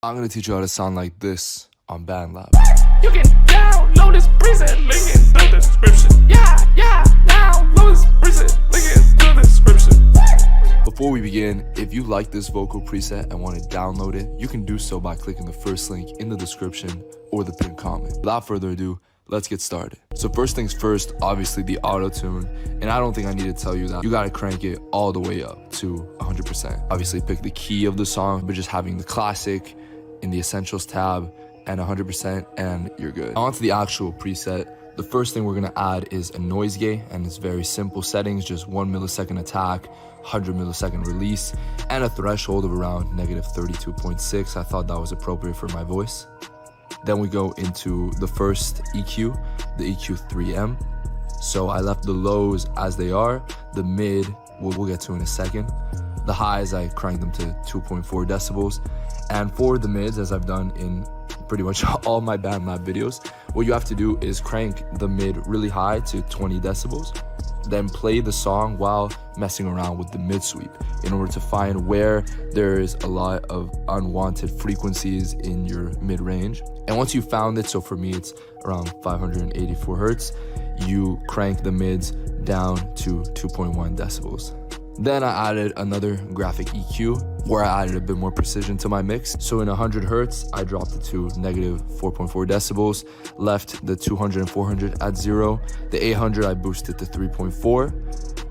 I'm gonna teach you how to sound like this on Bandlab. You can download this preset, link in the description. Yeah, download this preset, link in the description. Before we begin, if you like this vocal preset and want to download it, you can do so by clicking the first link in the description or the pinned comment. Without further ado, let's get started. So first things first, obviously the auto-tune, and I don't think I need to tell you that. You gotta crank it all the way up to 100%. Obviously pick the key of the song, but just having the classic in the essentials tab and 100% and you're good. On to the actual preset. The first thing we're gonna add is a noise gate, and it's very simple settings, just 1 millisecond attack, 100 millisecond release, and a threshold of around -32.6. I thought that was appropriate for my voice. Then we go into the first EQ, the EQ 3M. So I left the lows as they are, the mid, we'll get to in a second. The highs, I cranked them to 2.4 decibels. And for the mids, as I've done in pretty much all my Bandlab videos, what you have to do is crank the mid really high to 20 decibels, then play the song while messing around with the mid sweep in order to find where there is a lot of unwanted frequencies in your mid range. And once you found it, so for me it's around 584 hertz, you crank the mids down to 2.1 decibels. Then I added another graphic EQ where I added a bit more precision to my mix. So in 100 hertz, I dropped it to -4.4 decibels, left the 200 and 400 at 0. The 800 I boosted to 3.4,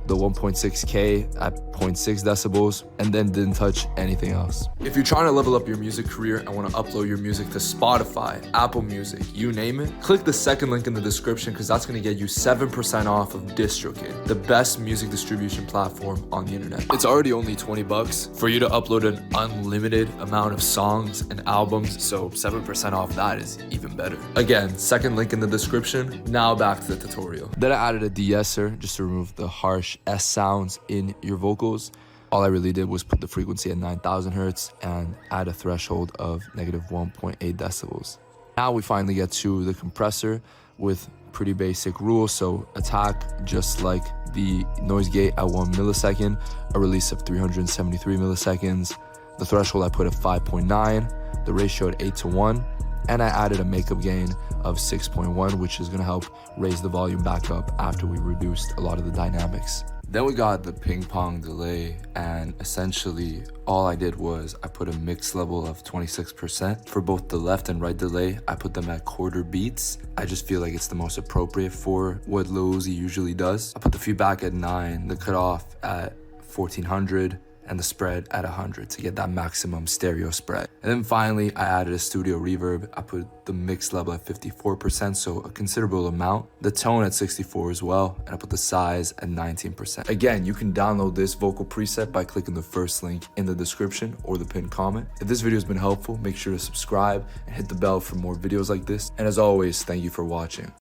the 1.6K at 0.6 decibels, and then didn't touch anything else. If you're trying to level up your music career and want to upload your music to Spotify, Apple Music, you name it, click the second link in the description because that's going to get you 7% off of DistroKid, the best music distribution platform on the internet. It's already only 20 bucks for you to upload an unlimited amount of songs and albums, so 7% off that is even better. Again, second link in the description. Now back to the tutorial. Then I added a de-esser just to remove the harsh S sounds in your vocals. All I really did was put the frequency at 9,000 hertz and add a threshold of -1.8 decibels. Now we finally get to the compressor with pretty basic rules. So attack just like the noise gate at 1 millisecond, a release of 373 milliseconds. The threshold I put at 5.9, the ratio at 8:1, and I added a makeup gain of 6.1, which is gonna help raise the volume back up after we reduced a lot of the dynamics. Then we got the ping pong delay, and essentially all I did was I put a mix level of 26%. For both the left and right delay, I put them at quarter beats. I just feel like it's the most appropriate for what 𝐬𝐲 usually does. I put the feedback at 9, the cutoff at 1400, and the spread at 100 to get that maximum stereo spread. And then finally, I added a studio reverb. I put the mix level at 54%, so a considerable amount. The tone at 64 as well, and I put the size at 19%. Again, you can download this vocal preset by clicking the first link in the description or the pinned comment. If this video has been helpful, make sure to subscribe and hit the bell for more videos like this. And as always, thank you for watching.